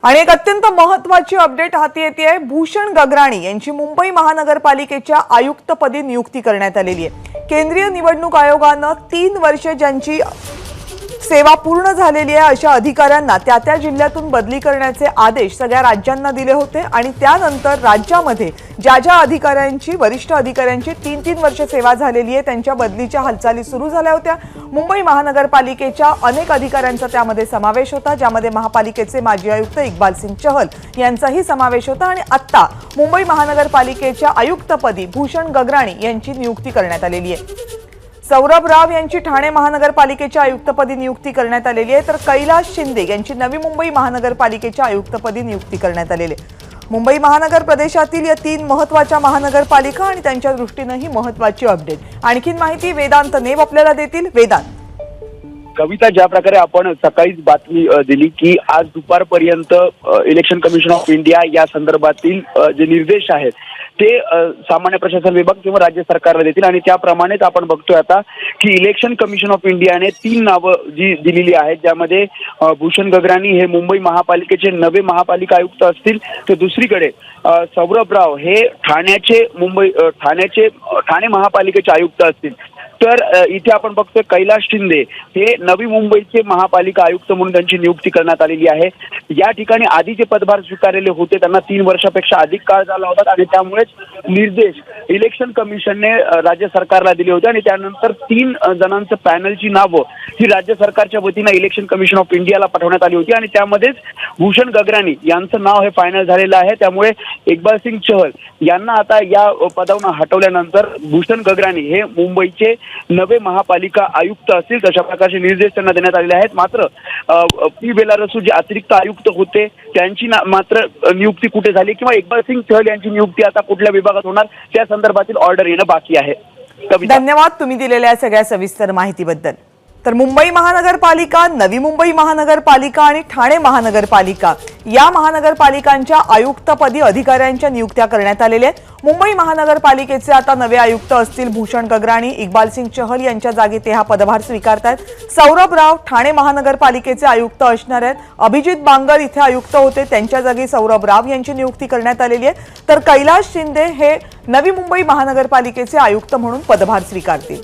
आणि एक अत्यंत महत्त्वाची अपडेट हाती येते। भूषण गगराणी यांची मुंबई महानगरपालिकेच्या आयुक्तपदी नियुक्ती करण्यात आलेली आहे। केंद्रीय निवडणूक आयोगाने 3 वर्षे ज्यांची सेवा पूर्ण झालेली आहे अशा अधिकाऱ्यांना त्या जिल्ह्यातून बदली करण्याचे आदेश सगळ्या राज्यांना दिले होते आणि त्यानंतर राज्यामध्ये ज्या अधिकाऱ्यांची वरिष्ठ अधिकाऱ्यांची 3-3 वर्ष सेवा झालेली आहे त्यांच्या बदलीच्या हालचाली सुरू झाल्या होत्या। मुंबई महानगरपालिकेच्या अनेक अधिकाऱ्यांचा त्यामध्ये समावेश होता, ज्यामध्ये महापालिकेचे माजी आयुक्त इक्बाल सिंग चहल यांचाही समावेश होता आणि आता मुंबई महानगरपालिकेच्या आयुक्तपदी भूषण गगराणी यांची नियुक्ती करण्यात आलेली आहे। सौरभ राव यांची ठाणे महानगरपालिकेच्या आयुक्तपदी नियुक्ती करण्यात आलेली आहे, तर कैलास शिंदे यांची नवी मुंबई महानगरपालिकेच्या आयुक्तपदी नियुक्ती करण्यात आलेली आहे। मुंबई महानगर प्रदेशातील या 3 महत्त्वाच्या महानगरपालिका आणि त्यांच्या दृष्टीने ही महत्त्वाची अपडेट। आणखीन माहिती वेदांत नेव आपल्याला देतील। वेदांत, कविता, ज्या प्रकारे आपण सकाळीच बातमी दिली की आज दुपारपर्यंत इलेक्शन कमिशन ऑफ इंडिया या संदर्भातील जे निर्देश आहेत ते सामान्य प्रशासन विभाग किंवा राज्य सरकारला देतील आणि त्याप्रमाणेच आपण बघतोय आता की इलेक्शन कमिशन ऑफ इंडियाने 3 नावं जी दिलेली आहेत, ज्यामध्ये भूषण गगराणी हे मुंबई महापालिकेचे नवे महापालिका आयुक्त असतील, तर दुसरीकडे सौरभ राव हे ठाणे महापालिकेचे आयुक्त असतील। तर इथे आपण बघतोय कैलास शिंदे हे नवी मुंबईचे महापालिका आयुक्त म्हणून त्यांची नियुक्ती करण्यात आलेली आहे। या ठिकाणी आधी जे पदभार स्वीकारलेले होते त्यांना 3 वर्षापेक्षा अधिक काळ झाला होता आणि त्यामुळेच निर्देश इलेक्शन कमिशनने राज्य सरकारला दिले होते आणि त्यानंतर 3 जणांचं पॅनलची नावं ही राज्य सरकारच्या वतीने इलेक्शन कमिशन ऑफ इंडियाला पाठवण्यात आली होती आणि त्यामध्येच भूषण गगराणी यांचं नाव हे फायनल झालेलं आहे। त्यामुळे इक्बाल सिंग चहल यांना आता या पदावरून हटवल्यानंतर भूषण गगराणी हे मुंबईचे नवे महापालिका आयुक्त असतील, तशा प्रकारचे निर्देश त्यांना देण्यात आलेले आहेत। मात्र पी बेलारसू जे अतिरिक्त आयुक्त होते त्यांची मात्र नियुक्ती कुठे झाली किंवा इक्बाल सिंग चहल यांची नियुक्ती आता कुठल्या विभागात होणार त्या संदर्भातील ऑर्डर येणं बाकी आहे। धन्यवाद तुम्ही दिलेल्या सगळ्या सविस्तर माहितीबद्दल। तर मुंबई महानगरपालिका, नवी मुंबई महानगरपालिका आणि ठाणे महानगरपालिका या महानगरपालिकांच्या आयुक्तपदी अधिकाऱ्यांच्या नियुक्त्या करण्यात आलेल्या आहेत। मुंबई महानगरपालिकेचे आता नवे आयुक्त असतील भूषण गगराणी, इक्बाल सिंग चहल यांच्या जागी ते हा पदभार स्वीकारतात। सौरभ राव ठाणे महानगरपालिकेचे आयुक्त असणार आहेत। अभिजित बांगर इथे आयुक्त होते, त्यांच्या जागी सौरभ राव यांची नियुक्ती करण्यात आलेली आहे। तर कैलास शिंदे हे नवी मुंबई महानगरपालिकेचे आयुक्त म्हणून पदभार स्वीकारतील।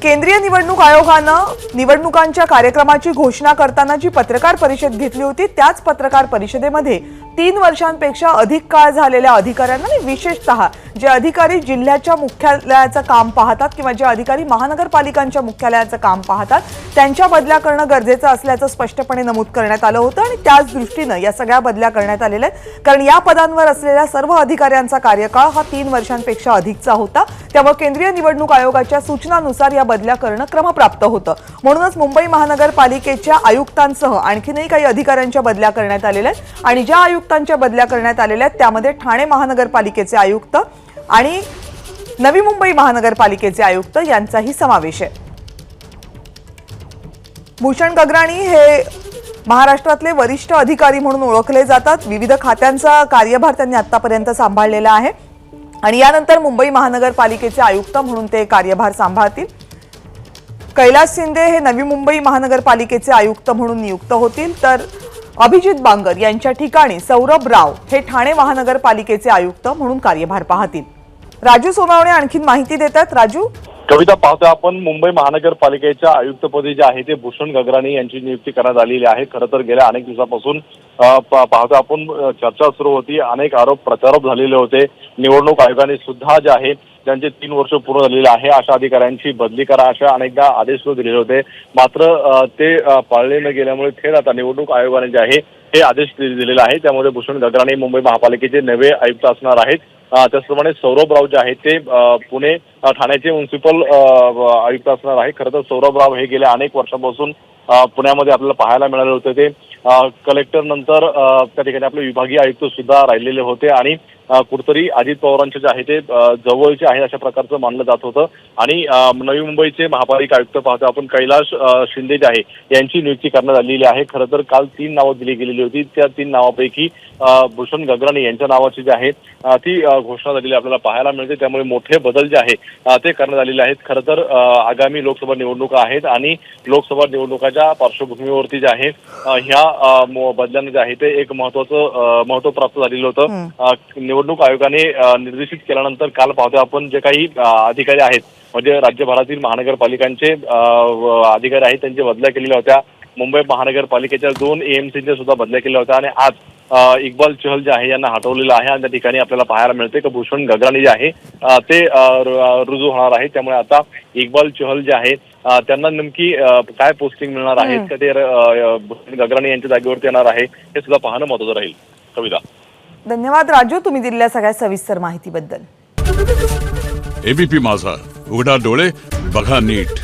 केंद्रीय निवडणूक आयोगानं निवडणुकांच्या कार्यक्रमाची घोषणा करताना जी पत्रकार परिषद घेतली होती त्याच पत्रकार परिषदेमध्ये 3 वर्षांपेक्षा अधिक काळ झालेल्या अधिकाऱ्यांना आणि विशेषतः जे अधिकारी जिल्ह्याच्या मुख्यालयाचं काम पाहतात किंवा जे अधिकारी महानगरपालिकांच्या मुख्यालयाचं काम पाहतात त्यांच्या बदल्या करणं गरजेचं असल्याचं स्पष्टपणे नमूद करण्यात आलं होतं आणि त्याच दृष्टीनं या सगळ्या बदल्या करण्यात आलेल्या आहेत। कारण या पदांवर असलेल्या सर्व अधिकाऱ्यांचा कार्यकाळ हा 3 वर्षांपेक्षा अधिकचा होता, त्यामुळे केंद्रीय निवडणूक आयोगाच्या सूचनानुसार या बदल्या करणं क्रमप्राप्त होतं। म्हणूनच मुंबई महानगरपालिकेच्या आयुक्तांसह आणखीनही काही अधिकाऱ्यांच्या बदल्या करण्यात आलेल्या आहेत आणि ज्या आयुक्तांच्या बदल्या करण्यात आलेल्या आहेत त्यामध्ये ठाणे महानगरपालिकेचे आयुक्त आणि नवी मुंबई महानगरपालिकेचे आयुक्त यांचाही समावेश आहे। भूषण गगराणी हे महाराष्ट्रातले वरिष्ठ अधिकारी म्हणून ओळखले जातात। विविध खात्यांचा कार्यभार त्यांनी आतापर्यंत सांभाळलेला आहे आणि यानंतर मुंबई महानगरपालिकेचे आयुक्त म्हणून ते कार्यभार सांभाळतील। कैलास शिंदे हे नवी मुंबई महानगरपालिकेचे आयुक्त म्हणून नियुक्त होतील, तर अभिजित बांगर यांच्या ठिकाणी सौरभ राव हे ठाणे महानगरपालिकेचे आयुक्त म्हणून कार्यभार पाहतील। राजू सोनावणे आणखीन माहिती देतात। राजू, कविता, पाहतोय आपण मुंबई महानगरपालिकेच्या आयुक्तपदी जे आहे ते भूषण गगराणी यांची नियुक्ती करण्यात आलेली आहे। खरं तर गेल्या अनेक दिवसापासून पाहतोय आपण चर्चा सुरू होती, अनेक आरोप प्रत्यारोप झालेले होते। निवडणूक आयोगाने सुद्धा जे आहे त्यांचे 3 वर्ष पूर्ण झालेले आहे अशा अधिकाऱ्यांची बदली करा अशा अनेकदा आदेश दिलेले होते, मात्र ते पाळले न गेल्यामुळे थेट आता निवडणूक आयोगाने जे आहे हे आदेश दिलेले आहे। त्यामध्ये भूषण गगराणी मुंबई महापालिकेचे नवे आयुक्त असणार आहेत। त्याचप्रमाणे सौरभ राव जे आहेत ते पुणे ठाण्याचे म्युन्सिपल आयुक्त असणार आहे। खरं तर सौरभ राव हे गेल्या अनेक वर्षापासून पुण्यामध्ये आपल्याला पाहायला मिळाले होते। ते कलेक्टर नंतर त्या ठिकाणी आपले विभागीय आयुक्त सुद्धा राहिलेले होते आणि कुठतरी अजित पवारांचे जे आहे ते जवळचे आहे अशा प्रकारचं मानलं जात होतं आणि नवी मुंबईचे महापालिका आयुक्त पाहतो आपण कैलाश शिंदे जे आहे यांची नियुक्ती करण्यात आलेली आहे. खरं तर काल 3 नावं दिली गेलेली होती. त्या 3 नावापैकी भूषण गगराणी यांच्या नावाची जी आहे ती घोषणा झालेली आपल्याला पाहायला मिळते. त्यामुळे मोठे बदल जे आहे ते करण्यात आलेले आहेत. खरं तर आगामी लोकसभा निवडणुका आहेत आणि लोकसभा निवडणुकाच्या पार्श्वभूमीवरती जे आहे ह्या बदलांना जे आहे ते एक महत्व प्राप्त झालेलं होतं. निवडणूक आयोगाने निर्देशित केल्यानंतर काल पाहतोय आपण जे काही अधिकारी आहेत म्हणजे राज्यभरातील महानगरपालिकांचे अधिकारी आहेत त्यांची बदल्या केलेल्या होत्या. मुंबई महानगरपालिकेच्या 2 AMCच्या सुद्धा बदल्या केल्या होत्या आणि आज इक्बाल चहल जे आहे यांना हटवलेलं आहे आणि त्या ठिकाणी आपल्याला पाहायला मिळते की भूषण गगराणी जे आहे ते रुजू होणार आहे. त्यामुळे आता इक्बाल चहल जे आहे त्यांना नेमकी काय पोस्टिंग मिळणार आहे का ते भूषण गगराणी यांच्या जागेवरती येणार आहे हे सुद्धा पाहणं महत्त्वाचं राहील. कविता, धन्यवाद राजू, तुम्ही दिलेल्या सगळ्या सविस्तर माहितीबद्दल. ABP माझा, उघडा डोळे बघा नीट.